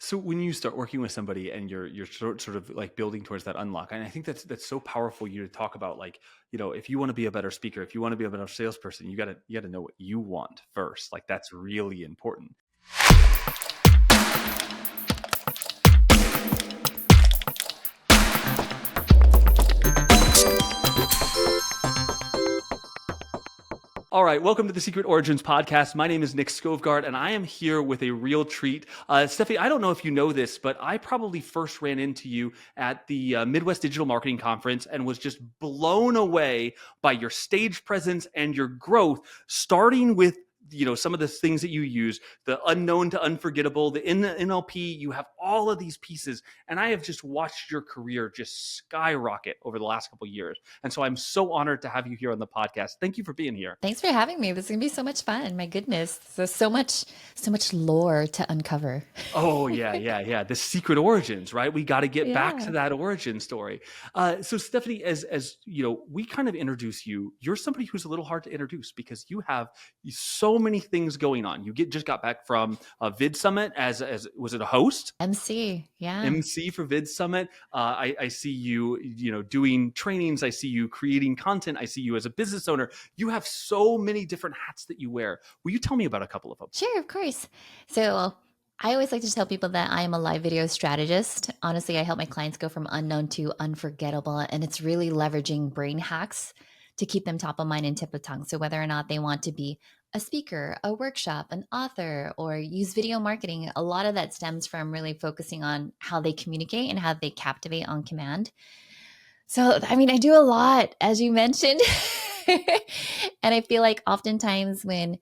So when you start working with somebody and you're sort of like building towards that unlock, and I think that's so powerful. You to talk about like, if you want to be a better speaker, if you want to be a better salesperson, you gotta know what you want first. Like that's really important. All right, welcome to the Secret Origins podcast. My name is Nic Skovgaard, and I am here with a real treat. Stephanie, I don't know if you know this, but I probably first ran into you at the Midwest Digital Marketing Conference and was just blown away by your stage presence and your growth, starting with some of the things that you use, the unknown to unforgettable, the NLP. You have all of these pieces, and I have just watched your career just skyrocket over the last couple of years. And so I'm so honored to have you here on the podcast. Thank you for being here. Thanks for having me. This is gonna be so much fun. My goodness, there's so much lore to uncover. Oh yeah. The secret origins, right? We got to get back to that origin story. So Stephanie, as we kind of introduce you. You're somebody who's a little hard to introduce because you have so many things going on. You just got back from VidSummit as was it a host? MC, yeah. MC for VidSummit. I see you, doing trainings. I see you creating content. I see you as a business owner. You have so many different hats that you wear. Will you tell me about a couple of them? Sure, of course. So I always like to tell people that I am a live video strategist. Honestly, I help my clients go from unknown to unforgettable, and it's really leveraging brain hacks to keep them top of mind and tip of tongue. So whether or not they want to be a speaker, a workshop, an author, or use video marketing, a lot of that stems from really focusing on how they communicate and how they captivate on command. So, I mean, I do a lot, as you mentioned. And I feel like oftentimes when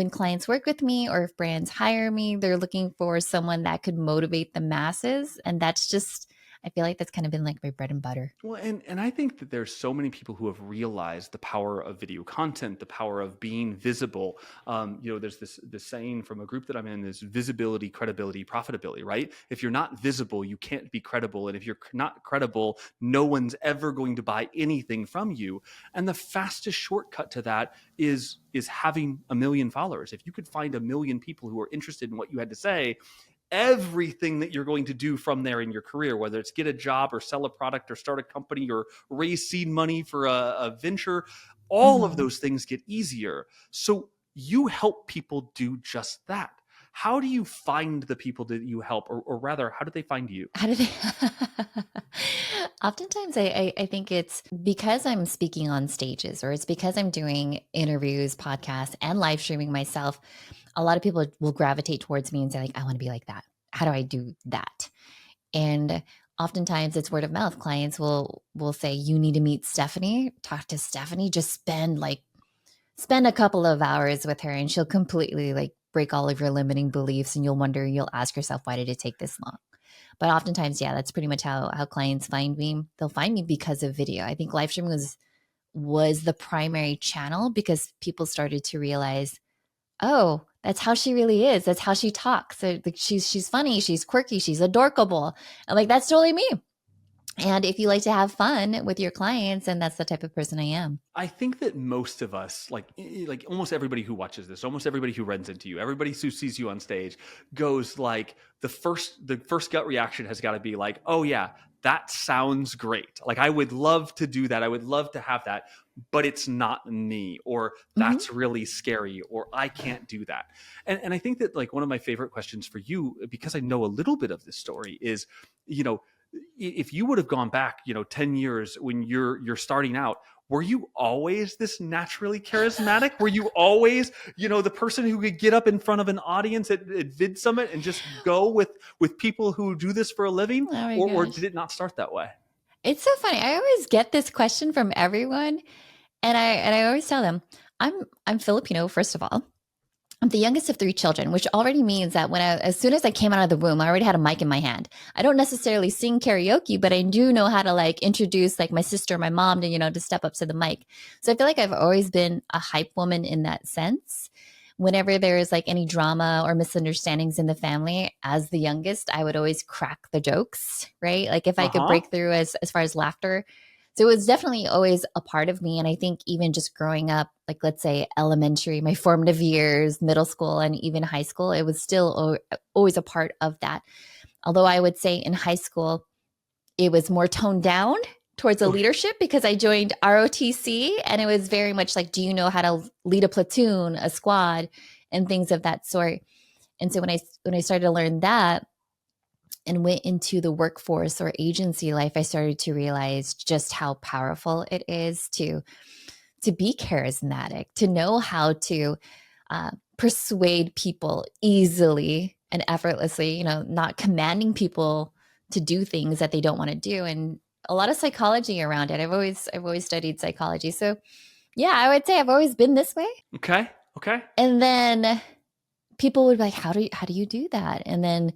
clients work with me or if brands hire me, they're looking for someone that could motivate the masses. And that's just, I feel like that's kind of been like my bread and butter. Well, and I think that there's so many people who have realized the power of video content, the power of being visible. There's this saying from a group that I'm in is visibility, credibility, profitability, right? If you're not visible, you can't be credible. And if you're not credible, no one's ever going to buy anything from you. And the fastest shortcut to that is having 1 million followers. If you could find 1 million people who are interested in what you had to say, everything that you're going to do from there in your career, whether it's get a job or sell a product or start a company or raise seed money for a venture, all of those things get easier. So you help people do just that. How do you find the people that you help, or rather, how do they find you? How do they? Oftentimes, I think it's because I'm speaking on stages, or it's because I'm doing interviews, podcasts, and live streaming myself. A lot of people will gravitate towards me and say, like, I want to be like that. How do I do that? And oftentimes it's word of mouth. Clients will say, you need to meet Stephanie, talk to Stephanie, just spend a couple of hours with her and she'll completely like break all of your limiting beliefs. And you'll ask yourself, why did it take this long? But oftentimes, yeah, that's pretty much how clients find me. They'll find me because of video. I think live streaming was the primary channel because people started to realize, oh, that's how she really is. That's how she talks. So she's funny. She's quirky. She's adorkable. I'm like, that's totally me. And if you like to have fun with your clients, and that's the type of person I am. I think that most of us, like almost everybody who watches this, almost everybody who runs into you, everybody who sees you on stage goes like, the first gut reaction has got to be like, oh yeah, that sounds great. Like I would love to do that. I would love to have that, but it's not me, or that's really scary, or I can't do that. And I think that like one of my favorite questions for you, because I know a little bit of this story, is, if you would have gone back, 10 years when you're starting out, were you always this naturally charismatic? Were you always, the person who could get up in front of an audience at VidSummit and just go with people who do this for a living? Or did it not start that way? It's so funny. I always get this question from everyone. And I always tell them, I'm Filipino, first of all. I'm the youngest of 3 children, which already means that as soon as I came out of the womb, I already had a mic in my hand. I don't necessarily sing karaoke, but I do know how to like introduce like my sister, my mom to step up to the mic. So I feel like I've always been a hype woman in that sense. Whenever there is like any drama or misunderstandings in the family, as the youngest, I would always crack the jokes, right? Like if I could break through as far as laughter. So it was definitely always a part of me. And I think even just growing up, like let's say elementary, my formative years, middle school, and even high school, it was still always a part of that. Although I would say in high school, it was more toned down towards the Okay. leadership because I joined ROTC, and it was very much like, do you know how to lead a platoon, a squad, and things of that sort. And so when I started to learn that and went into the workforce or agency life, I started to realize just how powerful it is to be charismatic, to know how to persuade people easily and effortlessly, not commanding people to do things that they don't want to do. And a lot of psychology around it. I've always studied psychology. So yeah, I would say I've always been this way. Okay. And then people would be like, how do you do that? And then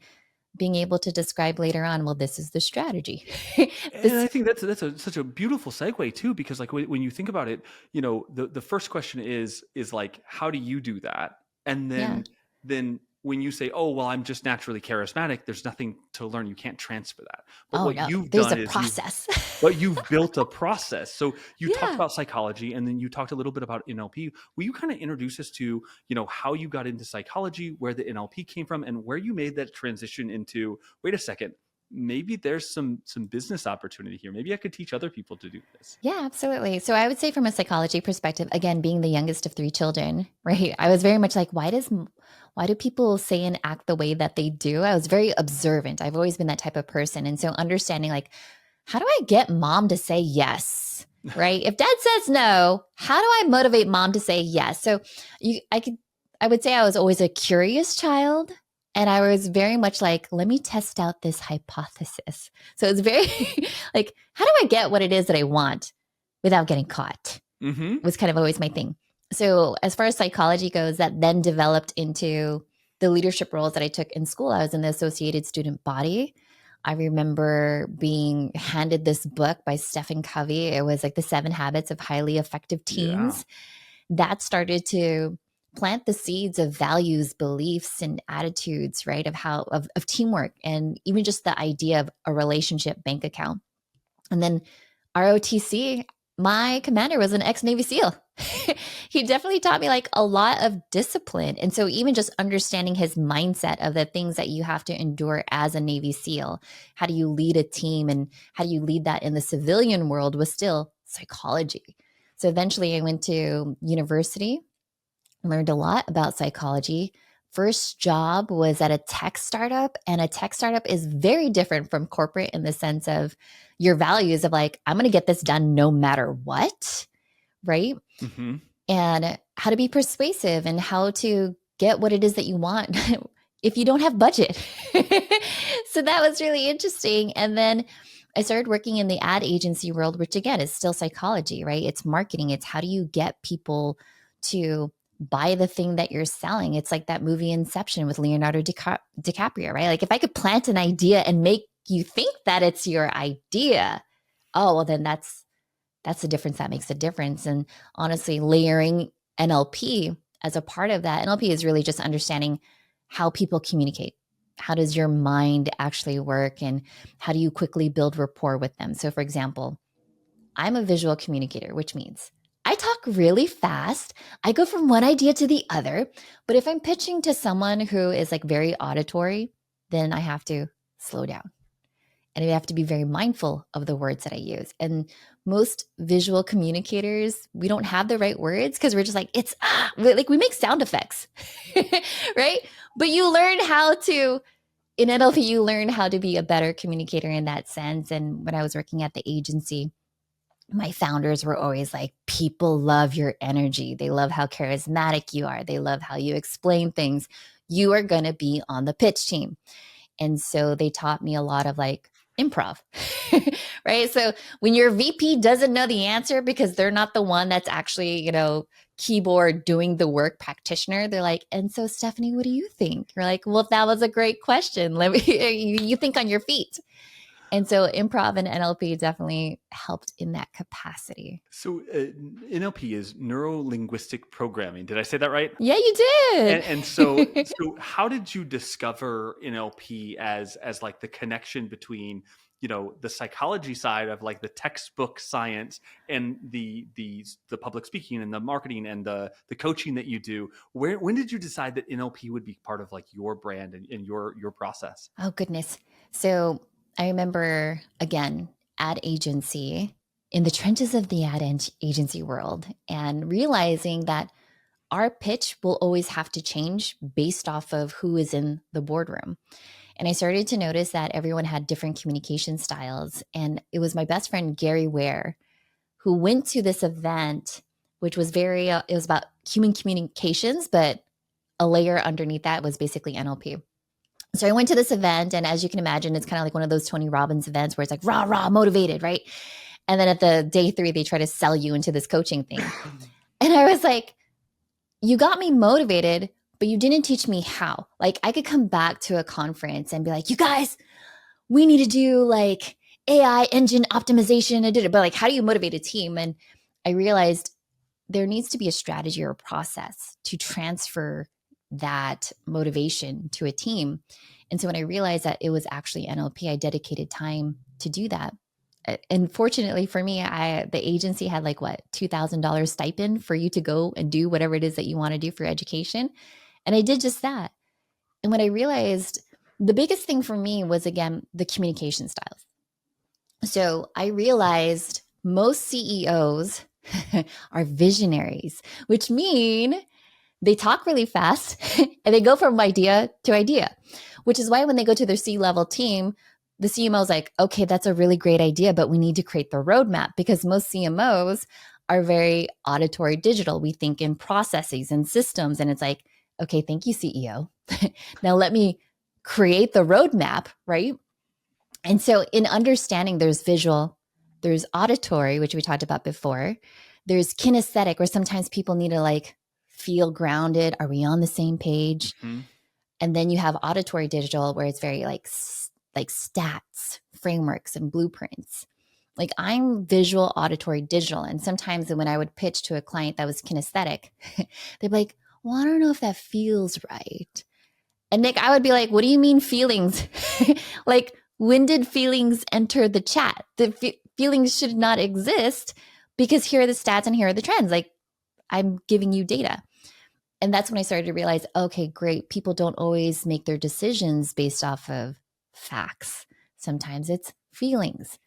being able to describe later on, well, this is the strategy. And I think that's such a beautiful segue too, because like when you think about it, the first question is like, how do you do that? And Yeah. then when you say, oh, well, I'm just naturally charismatic, there's nothing to learn. You can't transfer that. But Oh what no, you've there's done a is process. you've built a process. So you talked Yeah. about psychology, and then you talked a little bit about NLP. Will you kind of introduce us to, how you got into psychology, where the NLP came from, and where you made that transition into, wait a second, maybe there's some business opportunity here. Maybe I could teach other people to do this. Yeah, absolutely. So I would say from a psychology perspective, again, being the youngest of three children, right? I was very much like, why do people say and act the way that they do? I was very observant. I've always been that type of person. And so understanding like, how do I get mom to say yes? Right? If dad says no, how do I motivate mom to say yes? So I would say I was always a curious child. And I was very much like, let me test out this hypothesis. So it's very like, how do I get what it is that I want without getting caught? Mm-hmm. Was kind of always my thing. So as far as psychology goes, that then developed into the leadership roles that I took in school. I was in the Associated Student Body. I remember being handed this book by Stephen Covey. It was like the 7 Habits of Highly Effective Yeah. Teens. That started to plant the seeds of values, beliefs, and attitudes, right? Of teamwork, and even just the idea of a relationship bank account. And then ROTC, my commander was an ex-Navy SEAL. He definitely taught me like a lot of discipline. And so even just understanding his mindset of the things that you have to endure as a Navy SEAL, how do you lead a team and how do you lead that in the civilian world, was still psychology. So eventually I went to university, learned a lot about psychology. First job was at a tech startup, and a tech startup is very different from corporate in the sense of your values of like, I'm going to get this done no matter what, right? Mm-hmm. And how to be persuasive and how to get what it is that you want if you don't have budget. So that was really interesting. And then I started working in the ad agency world, which again is still psychology, right? It's marketing. It's how do you get people to buy the thing that you're selling? It's like that movie Inception with Leonardo DiCaprio, right? Like if I could plant an idea and make you think that it's your idea, oh, well, then that's the difference that makes a difference. And honestly, layering NLP as a part of that, NLP is really just understanding how people communicate. How does your mind actually work, and how do you quickly build rapport with them? So for example, I'm a visual communicator, which means I talk really fast. I go from one idea to the other. But if I'm pitching to someone who is like very auditory, then I have to slow down. And I have to be very mindful of the words that I use. And most visual communicators, we don't have the right words because we're just like, like we make sound effects, right? But you learn how to, in NLP, you learn how to be a better communicator in that sense. And when I was working at the agency, my founders were always like, people love your energy. They love how charismatic you are. They love how you explain things. You are going to be on the pitch team. And so they taught me a lot of like improv, right? So when your VP doesn't know the answer because they're not the one that's actually, keyboard doing the work practitioner, they're like, and so Stephanie, what do you think? You're like, well, that was a great question. Let me, you think on your feet. And so improv and NLP definitely helped in that capacity. So NLP is neuro-linguistic programming. Did I say that right? Yeah, you did. And so how did you discover NLP as like the connection between, the psychology side of like the textbook science and the public speaking and the marketing and the coaching that you do? When did you decide that NLP would be part of like your brand and your process? Oh, goodness. So I remember, again, ad agency, in the trenches of the agency world, and realizing that our pitch will always have to change based off of who is in the boardroom. And I started to notice that everyone had different communication styles. And it was my best friend, Gary Ware, who went to this event, which was it was about human communications, but a layer underneath that was basically NLP. So I went to this event, and as you can imagine, it's kind of like one of those Tony Robbins events where it's like rah, rah, motivated, right? And then at the day 3, they try to sell you into this coaching thing. And I was like, you got me motivated, but you didn't teach me how. Like, I could come back to a conference and be like, you guys, we need to do like AI engine optimization. I did it, but like, how do you motivate a team? And I realized there needs to be a strategy or a process to transfer that motivation to a team. And so when I realized that it was actually NLP, I dedicated time to do that. And fortunately for me, the agency had like what, $2,000 stipend for you to go and do whatever it is that you want to do for education. And I did just that. And when I realized, the biggest thing for me was, again, the communication styles. So I realized most CEOs are visionaries, which mean they talk really fast and they go from idea to idea, which is why when they go to their C-level team, the CMO is like, okay, that's a really great idea, but we need to create the roadmap, because most CMOs are very auditory digital. We think in processes and systems, and it's like, okay, thank you, CEO. Now let me create the roadmap, right? And so in understanding, there's visual, there's auditory, which we talked about before. There's kinesthetic, where sometimes people need to like feel grounded. Are we on the same page? Mm-hmm. And then you have auditory digital, where it's very like stats, frameworks, and blueprints. Like, I'm visual, auditory, digital. And sometimes when I would pitch to a client that was kinesthetic, they'd be like, well, I don't know if that feels right. And Nick, I would be like, what do you mean feelings? Like, when did feelings enter the chat? The feelings should not exist, because here are the stats and here are the trends. Like, I'm giving you data. And that's when I started to realize, okay, great. People don't always make their decisions based off of facts. Sometimes it's feelings.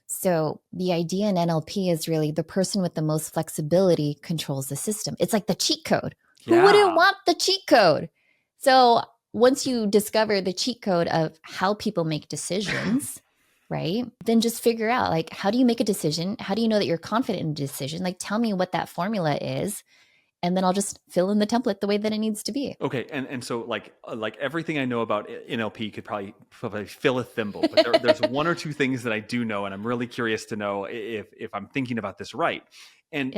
So the idea in NLP is really the person with the most flexibility controls the system. It's like the cheat code. Yeah. Who wouldn't want the cheat code? So once you discover the cheat code of how people make decisions, right, then just figure out, like, how do you make a decision? How do you know that you're confident in a decision? Like, tell me what that formula is, and then I'll just fill in the template the way that it needs to be. Okay, and so like everything I know about NLP could probably fill a thimble, but there's one or two things that I do know, and I'm really curious to know if I'm thinking about this right. And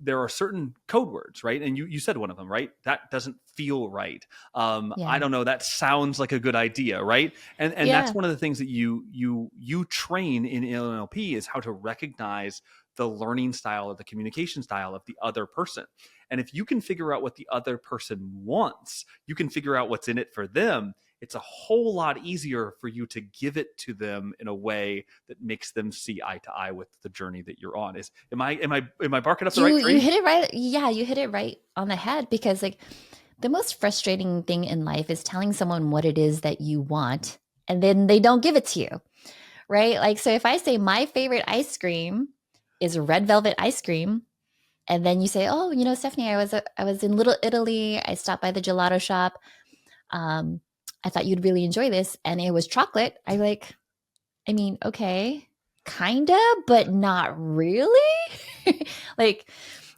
there are certain code words, right? And you said one of them, right? That doesn't feel right. I don't know. That sounds like a good idea, right? And that's one of the things that you train in NLP, is how to recognize the learning style or the communication style of the other person. And if you can figure out what the other person wants, you can figure out what's in it for them. It's a whole lot easier for you to give it to them in a way that makes them see eye to eye with the journey that you're on. Am I barking up the right tree? You hit it right. Yeah, you hit it right on the head, because like, the most frustrating thing in life is telling someone what it is that you want, and then they don't give it to you, right? Like, so if I say my favorite ice cream is red velvet ice cream, and then you say, oh, Stephanie, I was in Little Italy. I stopped by the gelato shop. I thought you'd really enjoy this, and it was chocolate. Okay, kinda, but not really. Like,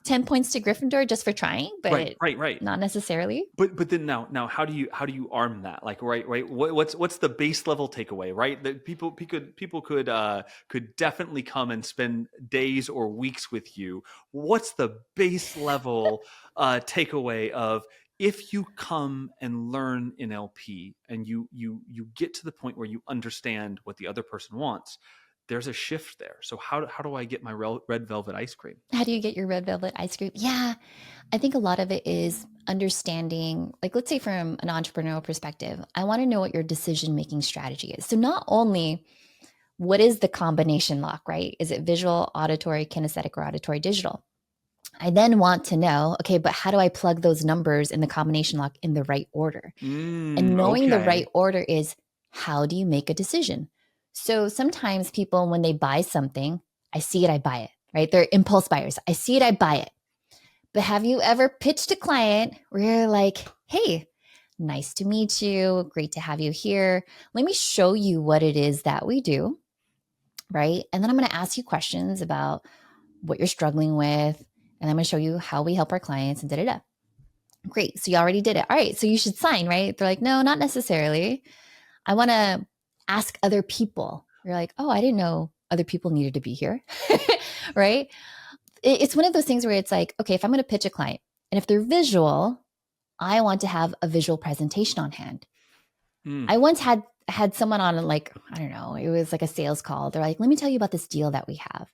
10 points to Gryffindor just for trying, but right. Not necessarily. But then now how do you arm that? Like, right. What's the base level takeaway, right? That people could definitely come and spend days or weeks with you. What's the base level takeaway of, if you come and learn NLP and you get to the point where you understand what the other person wants, there's a shift there. So how do I get my red velvet ice cream? How do you get your red velvet ice cream? Yeah, I think a lot of it is understanding, like, let's say from an entrepreneurial perspective, I want to know what your decision-making strategy is. So not only what is the combination lock, right? Is it visual, auditory, kinesthetic, or auditory digital? I then want to know, okay, but how do I plug those numbers in the combination lock in the right order? And knowing the right order is, how do you make a decision? So sometimes people, when they buy something, I see it, I buy it, right? They're impulse buyers. I see it, I buy it. But have you ever pitched a client where you're like, hey, nice to meet you. Great to have you here. Let me show you what it is that we do, right? And then I'm going to ask you questions about what you're struggling with. And I'm going to show you how we help our clients and da-da-da. Great. So you already did it. All right. So you should sign, right? They're like, no, not necessarily. I want to ask other people. You're like, oh, I didn't know other people needed to be here, right? It's one of those things where it's like, okay, if I'm going to pitch a client and if they're visual, I want to have a visual presentation on hand. I once had someone on, like, I don't know, it was like a sales call. They're like, let me tell you about this deal that we have.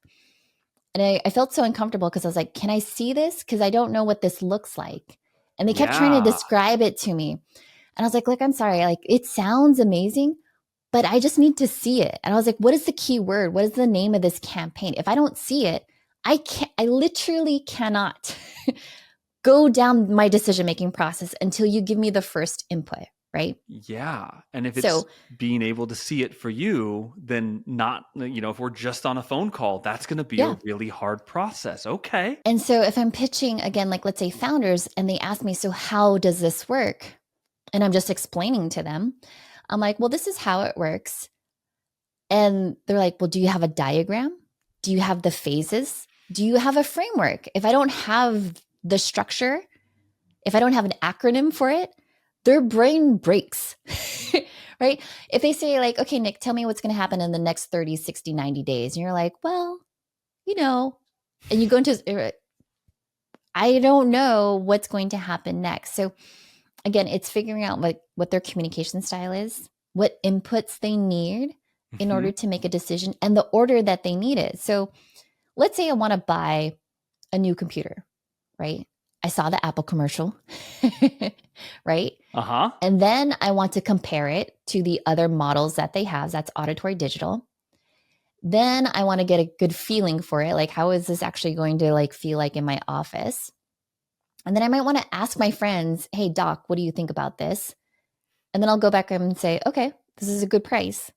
And I felt so uncomfortable because I was like, can I see this? Because I don't know what this looks like. And they kept trying to describe it to me. And I was like, look, I'm sorry. Like, it sounds amazing, but I just need to see it. And I was like, what is the key word? What is the name of this campaign? If I don't see it, I literally cannot go down my decision-making process until you give me the first input, right? Yeah. And if it's being able to see it for you, then not, if we're just on a phone call, that's going to be a really hard process. Okay. And so if I'm pitching, again, like let's say founders, and they ask me, so how does this work? And I'm just explaining to them. I'm like, well, this is how it works. And they're like, well, do you have a diagram? Do you have the phases? Do you have a framework? If I don't have the structure, if I don't have an acronym for it, their brain breaks, right? If they say like, okay, Nic, tell me what's going to happen in the next 30, 60, 90 days. And you're like, well, and you go into, I don't know what's going to happen next. So again, it's figuring out what their communication style is, what inputs they need in order to make a decision, and the order that they need it. So let's say I want to buy a new computer, right? I saw the Apple commercial, right? And then I want to compare it to the other models that they have. That's auditory digital. Then I want to get a good feeling for it. Like, how is this actually going to like feel like in my office? And then I might want to ask my friends, hey, doc, what do you think about this? And then I'll go back and say, okay, this is a good price.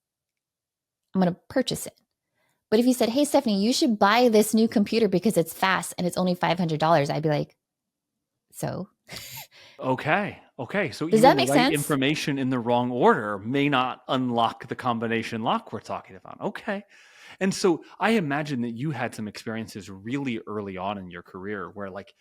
I'm going to purchase it. But if you said, hey, Stephanie, you should buy this new computer because it's fast and it's only $500, I'd be like, so? Okay. So does even that make the right sense? information in the wrong order may not unlock the combination lock we're talking about. Okay. And so I imagine that you had some experiences really early on in your career where like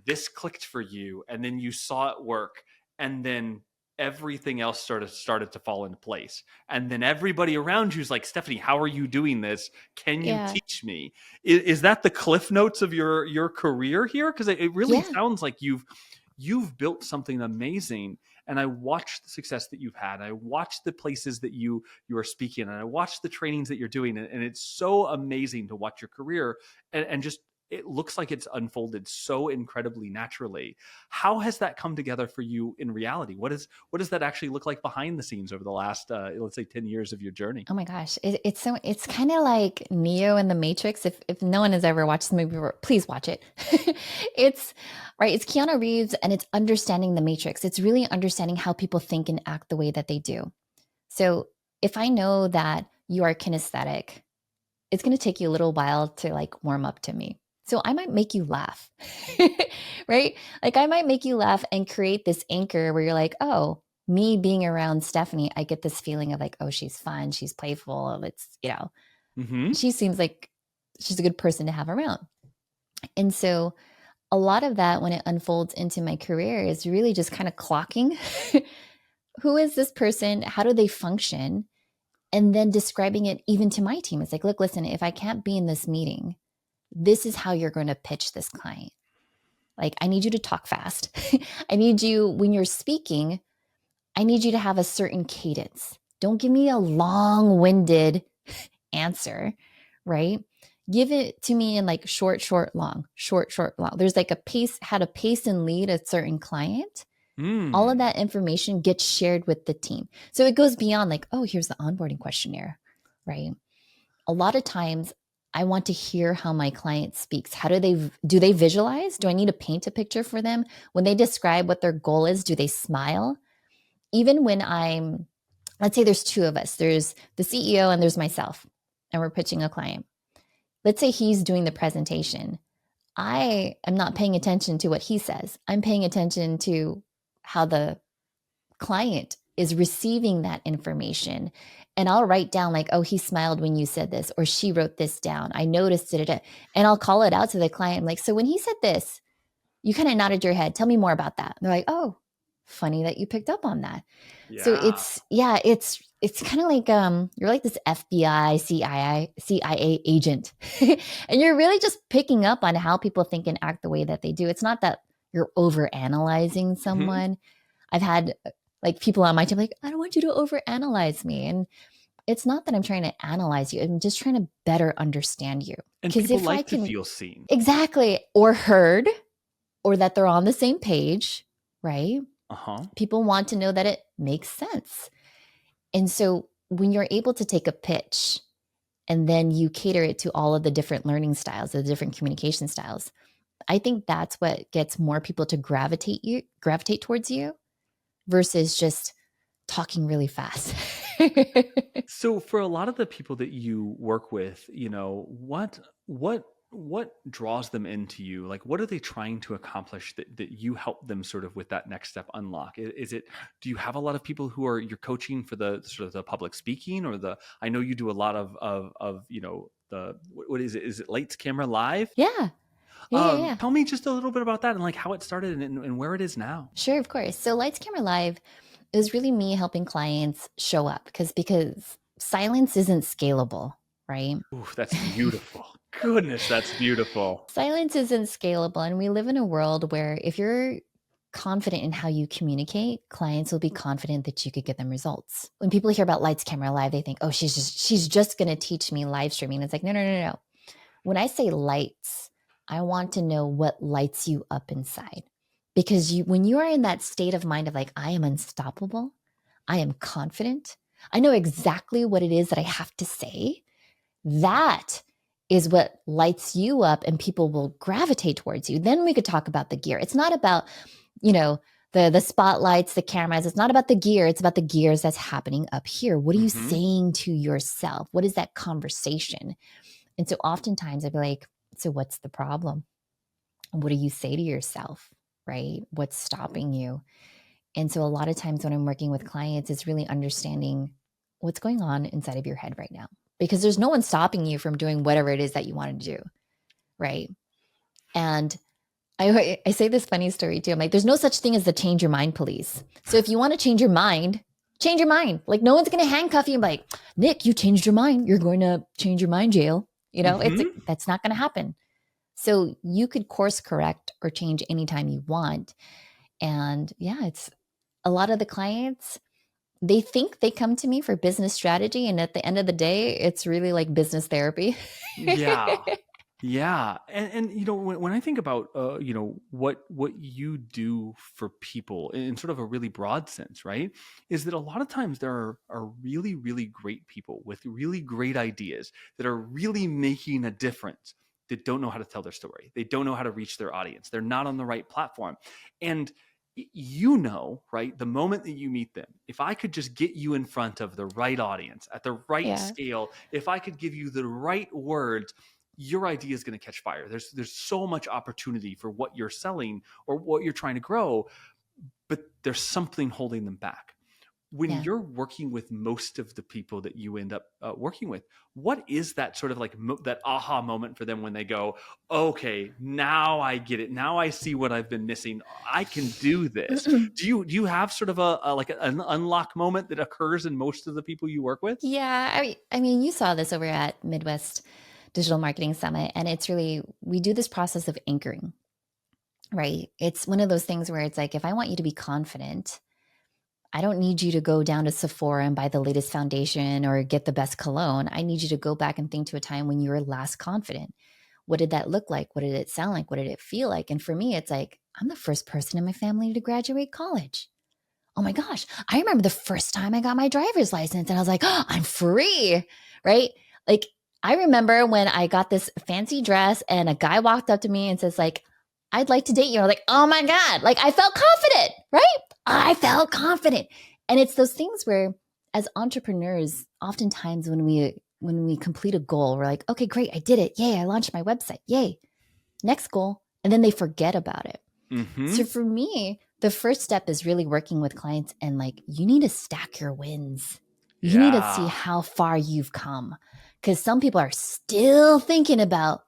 this clicked for you and then you saw it work and then everything else started to fall into place. And then everybody around you is like, Stephanie, how are you doing this? Can you teach me? Is that the cliff notes of your career here? Because it really sounds like you've built something amazing. And I watched the success that you've had. I watched the places that you are speaking, and I watched the trainings that you're doing. And it's so amazing to watch your career and just, it looks like it's unfolded so incredibly naturally. How has that come together for you in reality? What does that actually look like behind the scenes over the last, let's say 10 years of your journey? Oh my gosh. It's kind of like Neo in the Matrix. If no one has ever watched the movie before, please watch it. It's Keanu Reeves, and it's understanding the Matrix. It's really understanding how people think and act the way that they do. So if I know that you are kinesthetic, it's going to take you a little while to like warm up to me. So I might make you laugh, right? Like I might make you laugh and create this anchor where you're like, oh, me being around Stephanie, I get this feeling of like, oh, she's fun, she's playful. It's, she seems like she's a good person to have around. And so a lot of that, when it unfolds into my career, is really just kind of clocking who is this person? How do they function? And then describing it even to my team. It's like, look, listen, if I can't be in this meeting, this is how you're going to pitch this client. Like, I need you to talk fast. I need you, when you're speaking, I need you to have a certain cadence. Don't give me a long-winded answer, right? Give it to me in like short, long. There's like a pace, how to pace and lead a certain client. All of that information gets shared with the team. So it goes beyond like, oh, here's the onboarding questionnaire, right? A lot of times I want to hear how my client speaks. How do they visualize? Do I need to paint a picture for them? When they describe what their goal is, do they smile? Even when I'm let's say there's two of us. There's the CEO and there's myself, and we're pitching a client. Let's say he's doing the presentation. I am not paying attention to what he says. I'm paying attention to how the client is receiving that information. And I'll write down like, oh, he smiled when you said this, or she wrote this down. I noticed it. And I'll call it out to the client. I'm like, so when he said this, you kind of nodded your head. Tell me more about that. And they're like, oh, funny that you picked up on that. Yeah. So it's kind of like you're like this FBI, CIA agent, and you're really just picking up on how people think and act the way that they do. It's not that you're over analyzing someone. I've had like people on my team like, I don't want you to over analyze me, and it's not that I'm trying to analyze you. I'm just trying to better understand you. And people like to feel seen. Exactly, or heard, or that they're on the same page, right? People want to know that it makes sense. And so when you're able to take a pitch and then you cater it to all of the different learning styles, the different communication styles, I think that's what gets more people to gravitate towards you versus just talking really fast. So for a lot of the people that you work with, what draws them into you? Like, what are they trying to accomplish that you help them sort of with that next step unlock? Do you have a lot of people who you're coaching for the sort of the public speaking, or I know you do a lot of what is it? Is it Lights Camera Live? Yeah. Yeah. Tell me just a little bit about that and like how it started and where it is now. Sure, of course. So Lights Camera Live is really me helping clients show up because silence isn't scalable, right? Ooh, that's beautiful. Goodness, that's beautiful. Silence isn't scalable. And we live in a world where if you're confident in how you communicate, clients will be confident that you could get them results. When people hear about Lights Camera Live, they think, oh, she's just going to teach me live streaming. It's like, no. When I say lights, I want to know what lights you up inside. Because when you are in that state of mind of like, I am unstoppable, I am confident, I know exactly what it is that I have to say, that is what lights you up and people will gravitate towards you. Then we could talk about the gear. It's not about, the spotlights, the cameras. It's not about the gear. It's about the gears that's happening up here. What are you saying to yourself? What is that conversation? And so oftentimes I'd be like, so what's the problem? What do you say to yourself, right? What's stopping you? And so a lot of times when I'm working with clients, it's really understanding what's going on inside of your head right now, because there's no one stopping you from doing whatever it is that you want to do, right? And I say this funny story too. I'm like, there's no such thing as the change your mind police. So if you want to change your mind. Like no one's going to handcuff you and be like, Nick, you changed your mind. You're going to change your mind, jail. That's not going to happen. So you could course correct or change anytime you want. And it's a lot of the clients, they think they come to me for business strategy. And at the end of the day, it's really like business therapy. Yeah. And when I think about, what you do for people in sort of a really broad sense, right, is that a lot of times there are really, really great people with really great ideas that are really making a difference that don't know how to tell their story. They don't know how to reach their audience. They're not on the right platform. And right, the moment that you meet them, if I could just get you in front of the right audience at the right scale, if I could give you the right words, your idea is going to catch fire. There's so much opportunity for what you're selling or what you're trying to grow, but there's something holding them back. When you're working with most of the people that you end up working with, what is that sort of like that aha moment for them when they go, okay, now I get it. Now I see what I've been missing. I can do this. Do you have sort of an unlock moment that occurs in most of the people you work with? Yeah. I mean, you saw this over at Midwest Digital Marketing Summit, and it's really, we do this process of anchoring, right? It's one of those things where it's like, if I want you to be confident, I don't need you to go down to Sephora and buy the latest foundation or get the best cologne. I need you to go back and think to a time when you were last confident. What did that look like? What did it sound like? What did it feel like? And for me, it's like, I'm the first person in my family to graduate college. Oh my gosh. I remember the first time I got my driver's license and I was like, oh, I'm free, right? Like, I remember when I got this fancy dress and a guy walked up to me and says like, I'd like to date you. I'm like, oh my God. Like I felt confident, right? I felt confident. And it's those things where as entrepreneurs, oftentimes when we complete a goal, we're like, okay, great, I did it. Yay, I launched my website. Yay. Next goal. And then they forget about it. So for me, the first step is really working with clients and like, you need to stack your wins. You need to see how far you've come. Because some people are still thinking about,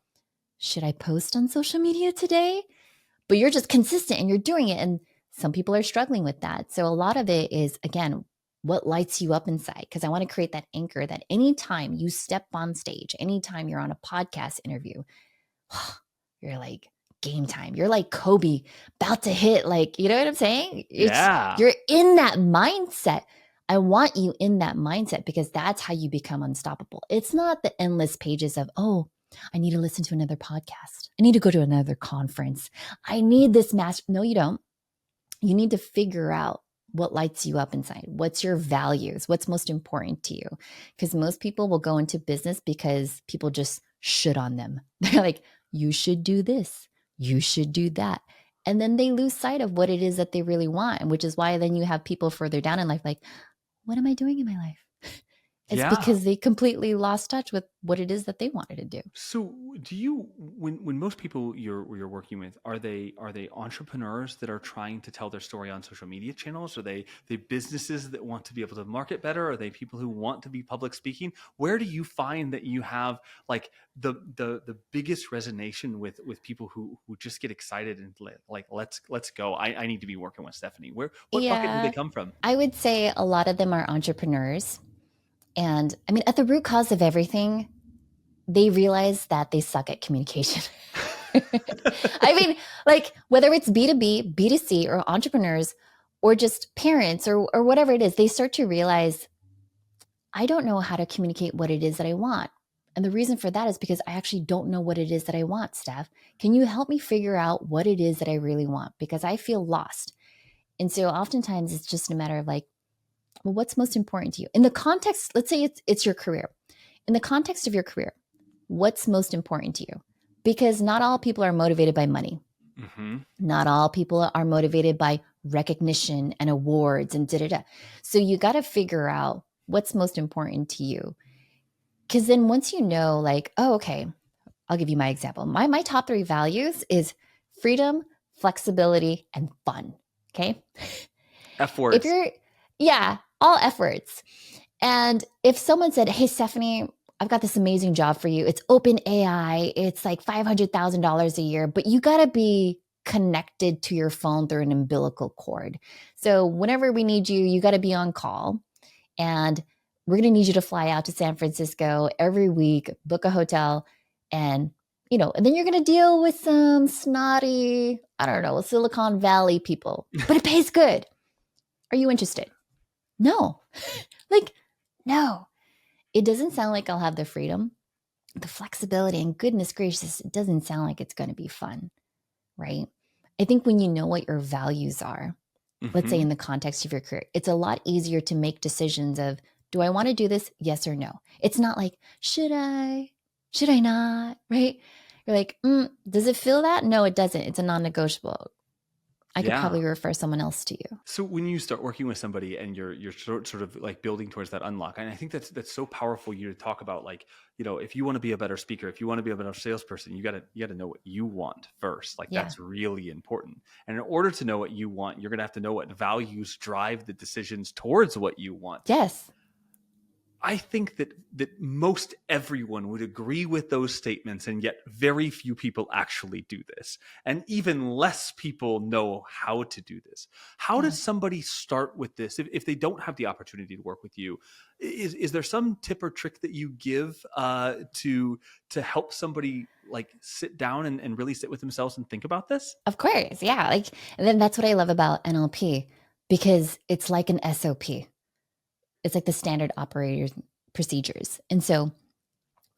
should I post on social media today? But you're just consistent and you're doing it. And some people are struggling with that. So a lot of it is, again, what lights you up inside? Because I want to create that anchor that anytime you step on stage, anytime you're on a podcast interview, you're like, game time. You're like Kobe, about to hit, like, you know what I'm saying? You're in that mindset. I want you in that mindset because that's how you become unstoppable. It's not the endless pages of, oh, I need to listen to another podcast. I need to go to another conference. I need this master. No, you don't. You need to figure out what lights you up inside. What's your values? What's most important to you? Because most people will go into business because people just should on them. They're like, you should do this. You should do that. And then they lose sight of what it is that they really want. And which is why then you have people further down in life like, what am I doing in my life? It's because they completely lost touch with what it is that they wanted to do. So do you, when most people you're working with, are they entrepreneurs that are trying to tell their story on social media channels? Are they businesses that want to be able to market better? Are they people who want to be public speaking? Where do you find that you have like the biggest resonation with people who just get excited and like, let's go. I need to be working with Stephanie. What bucket do they come from? I would say a lot of them are entrepreneurs. And I mean, at the root cause of everything, they realize that they suck at communication. I mean, like whether it's B2B, B2C, or entrepreneurs, or just parents or whatever it is, they start to realize, I don't know how to communicate what it is that I want. And the reason for that is because I actually don't know what it is that I want, Steph. Can you help me figure out what it is that I really want? Because I feel lost. And so oftentimes it's just a matter of like, well, what's most important to you? In the context, let's say it's your career. In the context of your career, what's most important to you? Because not all people are motivated by money. Mm-hmm. Not all people are motivated by recognition and awards and da-da-da. So you got to figure out what's most important to you. Because then once you know, like, oh, okay, I'll give you my example. My top 3 values is freedom, flexibility, and fun. Okay. F-words. All efforts. And if someone said, hey, Stephanie, I've got this amazing job for you. It's open AI. It's like $500,000 a year, but you got to be connected to your phone through an umbilical cord. So whenever we need you, you got to be on call. And we're going to need you to fly out to San Francisco every week, book a hotel, and then you're going to deal with some snotty, I don't know, Silicon Valley people, but it pays good. Are you interested? No. No. It doesn't sound like I'll have the freedom, the flexibility, and goodness gracious, it doesn't sound like it's going to be fun, right? I think when you know what your values are, let's say in the context of your career, it's a lot easier to make decisions of, do I want to do this? Yes or no. It's not like, should I? Should I not? Right? You're like, does it feel that? No, it doesn't. It's a non-negotiable. I could probably refer someone else to you. So when you start working with somebody and you're sort of like building towards that unlock, and I think that's so powerful. You to talk about like, if you want to be a better speaker, if you want to be a better salesperson, you got to know what you want first. Like that's really important. And in order to know what you want, you're going to have to know what values drive the decisions towards what you want. Yes. I think that most everyone would agree with those statements, and yet very few people actually do this. And even less people know how to do this. How does somebody start with this if they don't have the opportunity to work with you? Is there some tip or trick that you give to help somebody like sit down and really sit with themselves and think about this? Of course. Yeah. And then that's what I love about NLP, because it's like an SOP. It's like the standard operating procedures. And so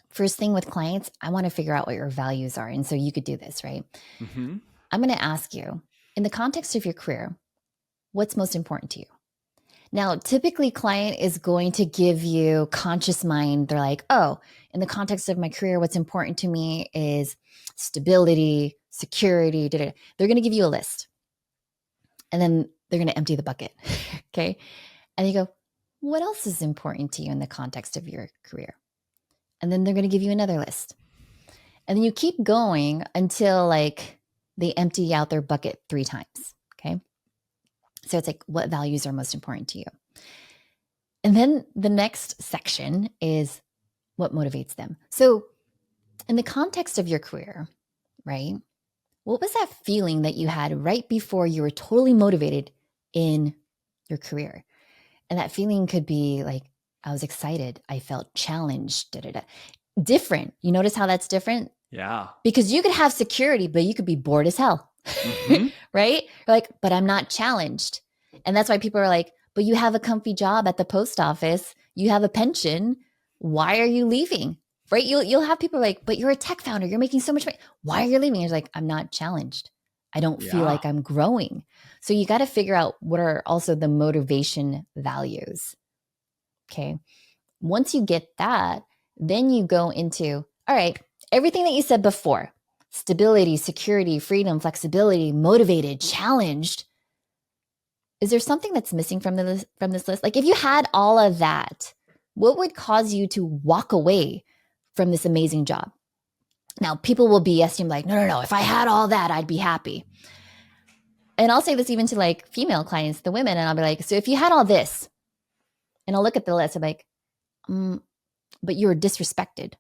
first thing with clients, I want to figure out what your values are. And so you could do this, right? Mm-hmm. I'm going to ask you, in the context of your career, what's most important to you? Now, typically client is going to give you conscious mind. They're like, oh, in the context of my career, what's important to me is stability, security. Da-da-da. They're going to give you a list. And then they're going to empty the bucket. Okay. And you go, what else is important to you in the context of your career? And then they're going to give you another list. And then you keep going until like they empty out their bucket 3 times. Okay. So it's like, what values are most important to you? And then the next section is what motivates them. So in the context of your career, right? What was that feeling that you had right before you were totally motivated in your career? And that feeling could be like, I was excited. I felt challenged. Different. You notice how that's different? Yeah. Because you could have security, but you could be bored as hell. Mm-hmm. Right? You're like, but I'm not challenged. And that's why people are like, but you have a comfy job at the post office. You have a pension. Why are you leaving? Right? You'll have people like, but you're a tech founder. You're making so much money. Why are you leaving? You're like, I'm not challenged. I don't feel Yeah. like I'm growing. So you got to figure out what are also the motivation values. Okay. Once you get that, then you go into, all right, everything that you said before, stability, security, freedom, flexibility, motivated, challenged. Is there something that's missing from this list? Like if you had all of that, what would cause you to walk away from this amazing job? Now, people will BS you like, no. If I had all that, I'd be happy. And I'll say this even to like female clients, the women, and I'll be like, so if you had all this, and I'll look at the list, I'm like, but you were disrespected.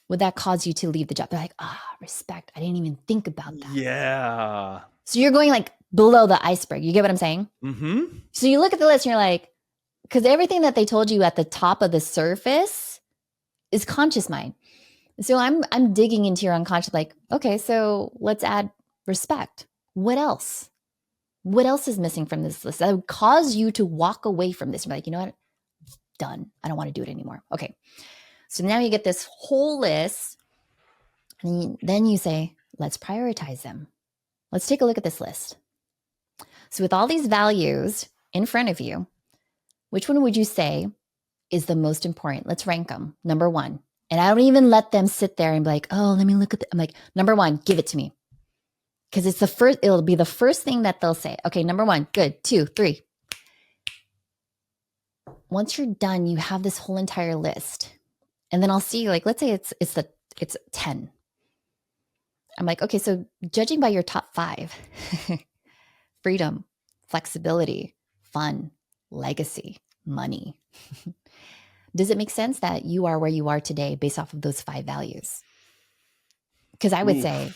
Would that cause you to leave the job? They're like, respect. I didn't even think about that. Yeah. So you're going like below the iceberg. You get what I'm saying? Mm-hmm. So you look at the list and you're like, because everything that they told you at the top of the surface is conscious mind. So I'm digging into your unconscious, like, okay, so let's add respect. What else? What else is missing from this list that would cause you to walk away from this? You're like, you know what? Done. I don't want to do it anymore. Okay. So now you get this whole list. And then you say, let's prioritize them. Let's take a look at this list. So with all these values in front of you, which one would you say is the most important? Let's rank them. Number 1. And I don't even let them sit there and be like, oh, let me look at I'm like, number 1, give it to me. Because it'll be the first thing that they'll say. Okay, number 1, good. 2, 3. Once you're done, you have this whole entire list. And then I'll see, like, let's say it's 10. I'm like, okay, so judging by your top 5, freedom, flexibility, fun, legacy, money. Does it make sense that you are where you are today based off of those 5 values? Because I would say,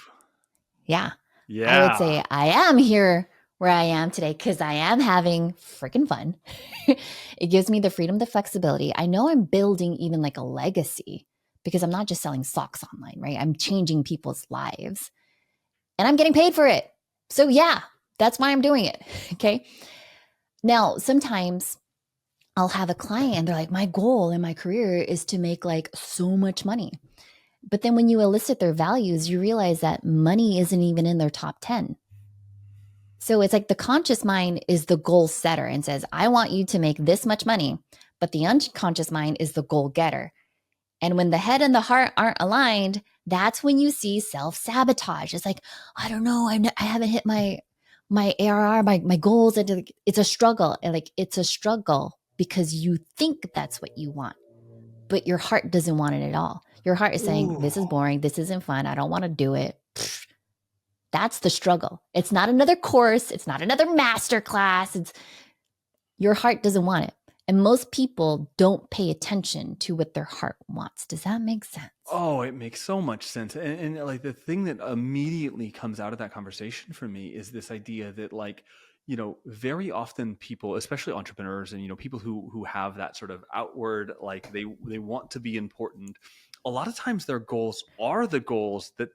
yeah. I would say I am here where I am today because I am having freaking fun. It gives me the freedom, the flexibility. I know I'm building even like a legacy because I'm not just selling socks online, right? I'm changing people's lives and I'm getting paid for it. So yeah, that's why I'm doing it. Okay. Now, sometimes I'll have a client and they're like, my goal in my career is to make like so much money. But then when you elicit their values, you realize that money isn't even in their top 10. So it's like the conscious mind is the goal setter and says, I want you to make this much money. But the unconscious mind is the goal getter. And when the head and the heart aren't aligned, that's when you see self-sabotage. It's like, I don't know, I haven't hit my ARR, my goals. It's a struggle. And like, it's a struggle because you think that's what you want, but your heart doesn't want it at all. Your heart is saying, this is boring. This isn't fun. I don't want to do it. That's the struggle. It's not another course. It's not another master class. It's your heart doesn't want it. And most people don't pay attention to what their heart wants. Does that make sense? Oh, it makes so much sense. And like the thing that immediately comes out of that conversation for me is this idea that like, you know, very often people, especially entrepreneurs and, you know, people who have that sort of outward, like they want to be important. A lot of times their goals are the goals that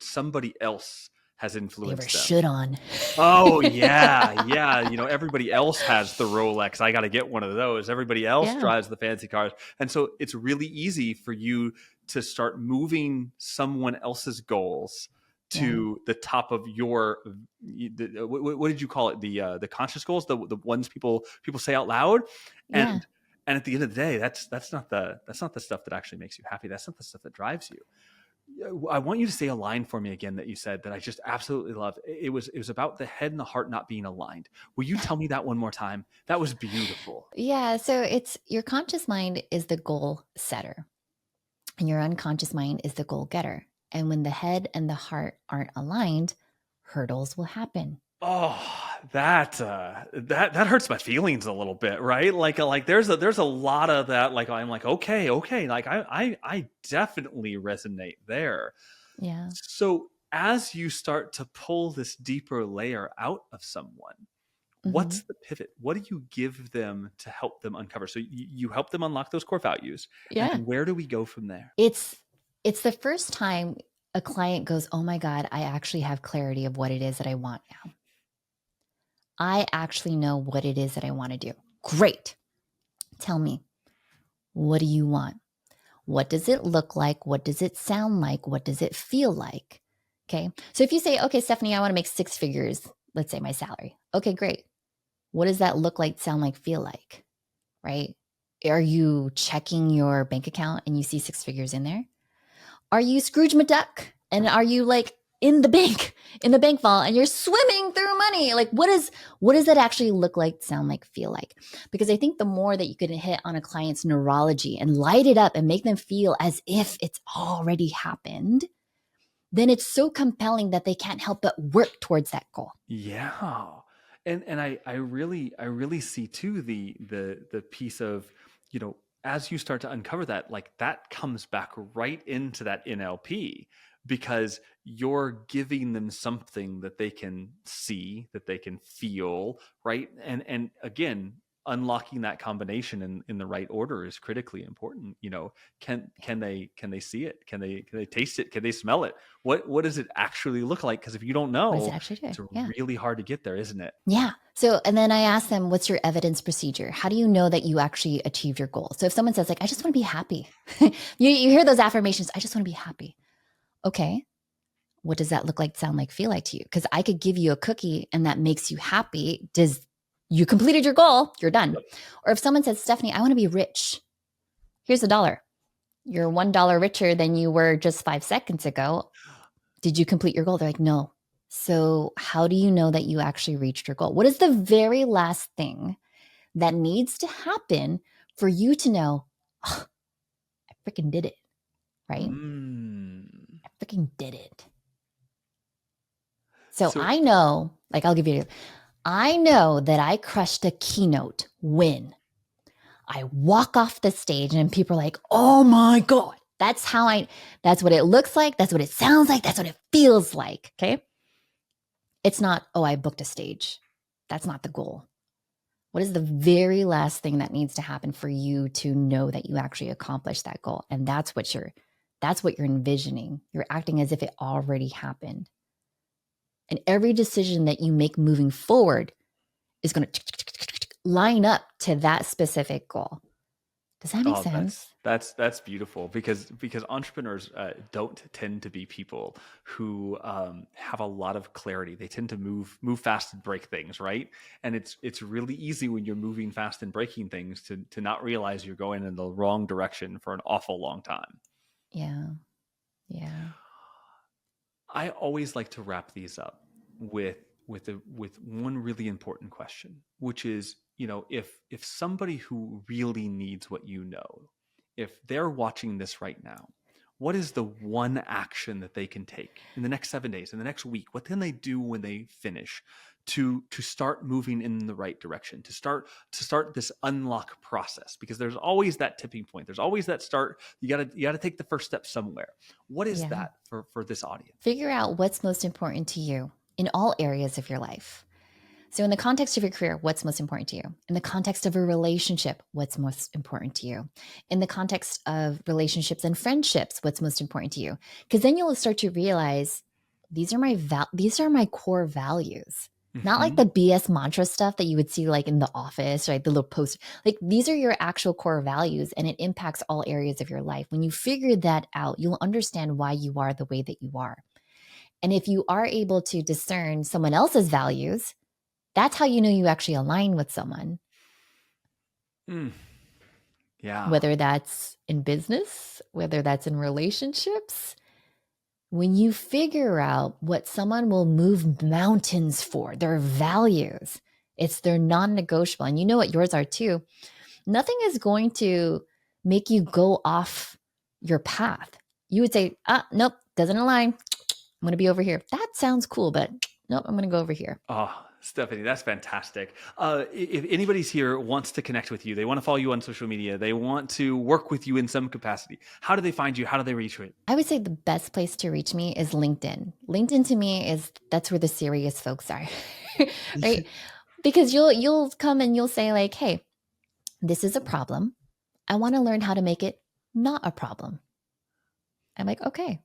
somebody else has influenced them. Shit on. Oh yeah. You know, everybody else has the Rolex. I got to get one of those. Everybody else drives the fancy cars. And so it's really easy for you to start moving someone else's goals to the top of your, what did you call it? The conscious goals, the ones people say out loud. And at the end of the day, that's not the stuff that actually makes you happy. That's not the stuff that drives you. I want you to say a line for me again that you said that I just absolutely love. It was about the head and the heart not being aligned. Will you tell me that one more time? That was beautiful. Yeah. So it's your conscious mind is the goal setter, and your unconscious mind is the goal getter. And when the head and the heart aren't aligned, hurdles will happen. Oh, that hurts my feelings a little bit, right? Like there's a lot of that. Like I'm like, okay, like I definitely resonate there. Yeah. So as you start to pull this deeper layer out of someone, Mm-hmm. what's the pivot? What do you give them to help them uncover? So you help them unlock those core values, and Yeah. then where do we go from there? It's the first time a client goes, "Oh my God, I actually have clarity of what it is that I want now. I actually know what it is that I want to do." Great. Tell me, what do you want? What does it look like? What does it sound like? What does it feel like? Okay. So if you say, "Okay, Stephanie, I want to make six figures, let's say my salary." Okay, great. What does that look like, sound like, feel like? Right? Are you checking your bank account and you see six figures in there? Are you Scrooge McDuck? And are you like in the bank vault and you're swimming through money? Like what does that actually look like, sound like, feel like? Because I think the more that you can hit on a client's neurology and light it up and make them feel as if it's already happened, then it's so compelling that they can't help but work towards that goal. Yeah. And I really see too the piece of, as you start to uncover that, like that comes back right into that NLP, because you're giving them something that they can see, that they can feel, right? And again, unlocking that combination in the right order is critically important. Can they see it? Can they taste it? Can they smell it? What does it actually look like? Because if you don't What does it know, actually do? it's Yeah. really hard to get there, isn't it? Yeah. So, and then I ask them, what's your evidence procedure? How do you know that you actually achieved your goal? So if someone says like, I just want to be happy, you hear those affirmations, I just want to be happy. Okay. What does that look like, sound like, feel like to you? Because I could give you a cookie and that makes you happy. Does you completed your goal? You're done. Or if someone says, Stephanie, I want to be rich. Here's $1. You're $1 richer than you were just 5 seconds ago. Did you complete your goal? They're like, no. So how do you know that you actually reached your goal? What is the very last thing that needs to happen for you to know, oh, I freaking did it, right? I freaking did it. So So I know, like I know that I crushed a keynote when I walk off the stage and people are like, oh my God, that's what it looks like. That's what it sounds like. That's what it feels like. Okay. It's not, oh, I booked a stage. That's not the goal. What is the very last thing that needs to happen for you to know that you actually accomplished that goal? And that's what you're envisioning. You're acting as if it already happened. And every decision that you make moving forward is going to line up to that specific goal. Does that make Oh, sense? that's beautiful, because entrepreneurs don't tend to be people who have a lot of clarity. They tend to move fast and break things, right? And it's really easy when you're moving fast and breaking things to not realize you're going in the wrong direction for an awful long time. Yeah. Yeah. I always like to wrap these up with with one really important question, which is, if somebody who really needs what you know, if they're watching this right now, what is the one action that they can take in the next 7 days, in the next week? What can they do when they finish to start moving in the right direction, to start this unlock process? Because there's always that tipping point. There's always that start. You gotta take the first step somewhere. What is Yeah. that for this audience? Figure out what's most important to you in all areas of your life. So, in the context of your career, what's most important to you? In the context of a relationship, what's most important to you? In the context of relationships and friendships, what's most important to you? Because then you'll start to realize these are my core values. Not like Mm-hmm. the BS mantra stuff that you would see like in the office, right? The little post. Like these are your actual core values and it impacts all areas of your life. When you figure that out, you'll understand why you are the way that you are. And if you are able to discern someone else's values, that's how you know you actually align with someone, Mm. Yeah. whether that's in business, whether that's in relationships. When you figure out what someone will move mountains for, their values, it's their non-negotiable. And you know what yours are too. Nothing is going to make you go off your path. You would say, nope, doesn't align. I'm going to be over here. That sounds cool, but nope, I'm going to go over here. Oh, Stephanie, that's fantastic. If anybody's here wants to connect with you, they want to follow you on social media, they want to work with you in some capacity, how do they find you? How do they reach you? I would say the best place to reach me is LinkedIn. LinkedIn to me that's where the serious folks are, right? Because you'll come and you'll say like, hey, this is a problem. I want to learn how to make it not a problem. I'm like, okay,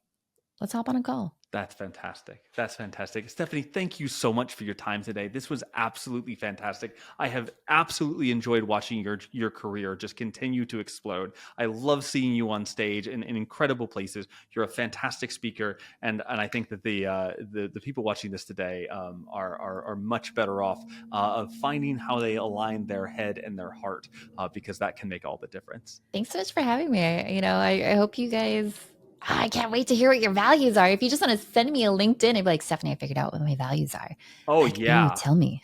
let's hop on a call. That's fantastic. That's fantastic. Stephanie, thank you so much for your time today. This was absolutely fantastic. I have absolutely enjoyed watching your career just continue to explode. I love seeing you on stage in incredible places. You're a fantastic speaker, and I think that the people watching this today are much better off of finding how they align their head and their heart, because that can make all the difference. Thanks so much for having me. I hope you guys. I can't wait to hear what your values are. If you just want to send me a LinkedIn and be like, Stephanie, I figured out what my values are. Oh, like, yeah. Ooh, tell me.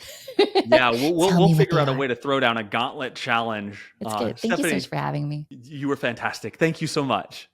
Yeah, we'll figure out a way to throw down a gauntlet challenge. It's good. Thank you so much for having me. You were fantastic. Thank you so much.